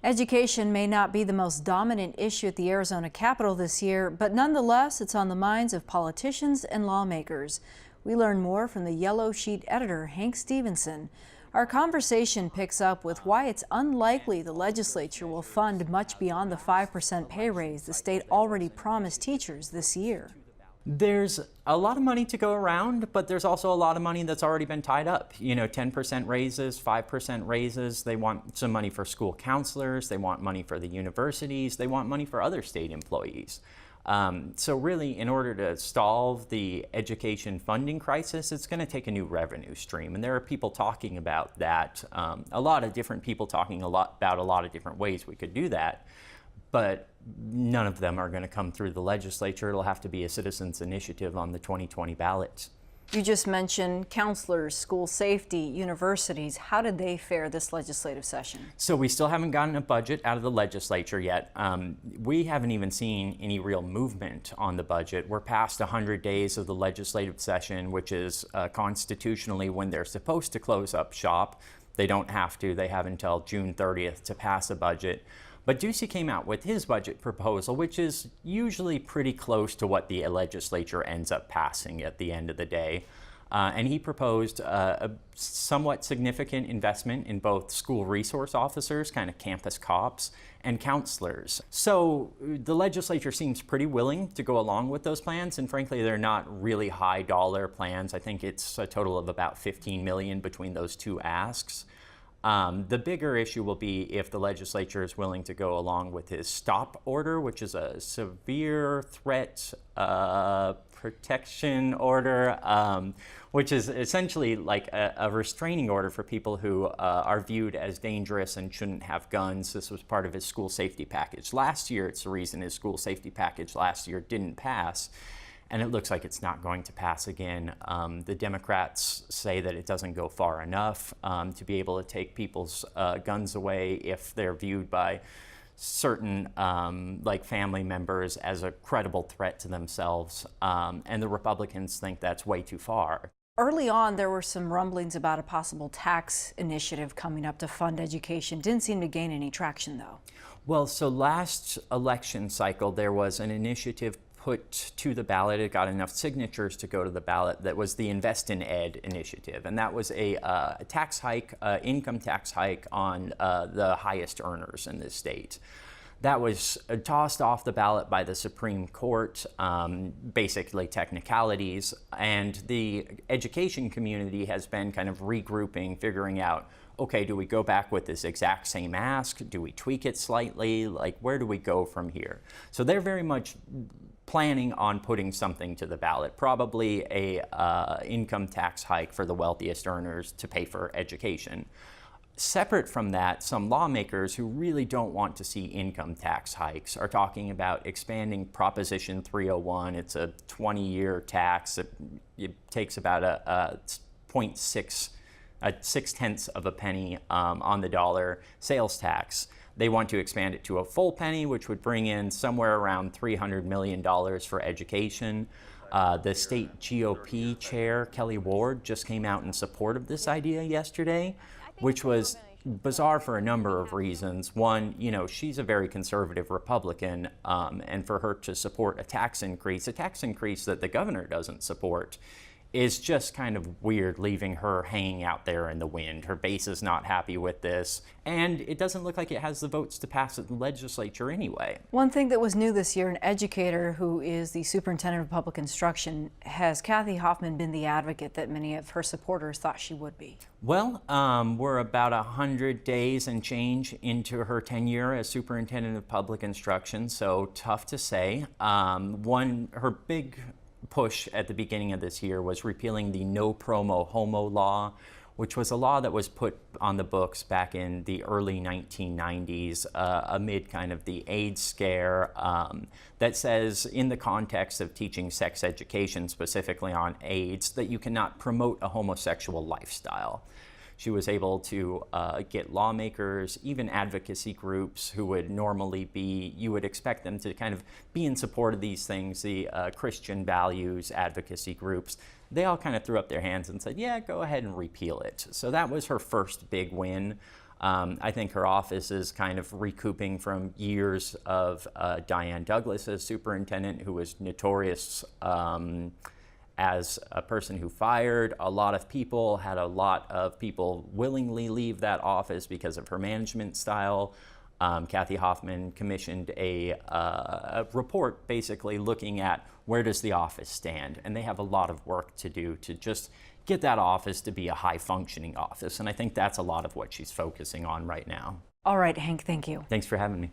Education may not be the most dominant issue at the Arizona Capitol this year, but nonetheless, it's on the minds of politicians and lawmakers. We learn more from the Yellow Sheet editor, Hank Stephenson. Our conversation picks up with why it's unlikely the legislature will fund much beyond the 5% pay raise the state already promised teachers this year. There's a lot of money to go around, but there's also a lot of money that's already been tied up. 10% raises, 5% raises. They want some money for school counselors. They want money for the universities. They want money for other state employees. So really, in order to solve the education funding crisis, it's going to take a new revenue stream. And there are people talking about that, a lot of different people talking about a lot of different ways we could do that. But none of them are going to come through the legislature. It'll have to be a citizens' initiative on the 2020 ballot. You just mentioned counselors, school safety, universities. How did they fare this legislative session? So we still haven't gotten a budget out of the legislature yet. We haven't even seen any real movement on the budget. We're past 100 days of the legislative session, which is constitutionally when they're supposed to close up shop. They don't have to. They have until June 30th to pass a budget. But Ducey came out with his budget proposal, which is usually pretty close to what the legislature ends up passing at the end of the day. And he proposed a somewhat significant investment in both school resource officers, kind of campus cops, and counselors. So the legislature seems pretty willing to go along with those plans, and frankly, they're not really high dollar plans. I think it's a total of about $15 million between those two asks. The bigger issue will be if the legislature is willing to go along with his stop order, which is a severe threat protection order, which is essentially like a restraining order for people who are viewed as dangerous and shouldn't have guns. This was part of his school safety package. Last year, it's the reason his school safety package last year didn't pass. And it looks like it's not going to pass again. The Democrats say that it doesn't go far enough to be able to take people's guns away if they're viewed by certain like family members as a credible threat to themselves. And the Republicans think that's way too far. Early on, there were some rumblings about a possible tax initiative coming up to fund education. Didn't seem to gain any traction, though. Well, so last election cycle, there was an initiative put to the ballot. It got enough signatures to go to the ballot. That was the Invest in Ed initiative, and that was a tax hike, income tax hike on the highest earners in this state. That was tossed off the ballot by the Supreme Court, basically technicalities, and the education community has been kind of regrouping, figuring out, okay, do we go back with this exact same ask? Do we tweak it slightly? Like, where do we go from here? So they're very much planning on putting something to the ballot, probably a income tax hike for the wealthiest earners to pay for education. Separate from that, some lawmakers who really don't want to see income tax hikes are talking about expanding Proposition 301. It's a 20-year tax. It takes about a 0.6 of a penny on the dollar sales tax. They want to expand it to a full penny, which would bring in somewhere around $300 million for education. The state GOP chair, Kelly Ward, just came out in support of this idea yesterday, which was bizarre for a number of reasons. One, she's a very conservative Republican, and for her to support a tax increase that the governor doesn't support, is just kind of weird, leaving her hanging out there in the wind. Her base is not happy with this, and it doesn't look like it has the votes to pass it in the legislature anyway. One thing that was new this year, an educator who is the superintendent of public instruction, has Kathy Hoffman been the advocate that many of her supporters thought she would be? Well, we're about 100 days and change into her tenure as superintendent of public instruction, so tough to say. Her big push at the beginning of this year was repealing the no promo homo law, which was a law that was put on the books back in the early 1990s amid kind of the AIDS scare that says, in the context of teaching sex education specifically on AIDS, that you cannot promote a homosexual lifestyle. She was able to get lawmakers, even advocacy groups who would normally be, you would expect them to kind of be in support of these things, the Christian values advocacy groups. They all kind of threw up their hands and said, yeah, go ahead and repeal it. So that was her first big win. I think her office is kind of recouping from years of Diane Douglas as superintendent, who was notorious as a person who fired a lot of people, had a lot of people willingly leave that office because of her management style. Kathy Hoffman commissioned a report basically looking at where does the office stand, and they have a lot of work to do to just get that office to be a high-functioning office, and I think that's a lot of what she's focusing on right now. All right, Hank, thank you. Thanks for having me.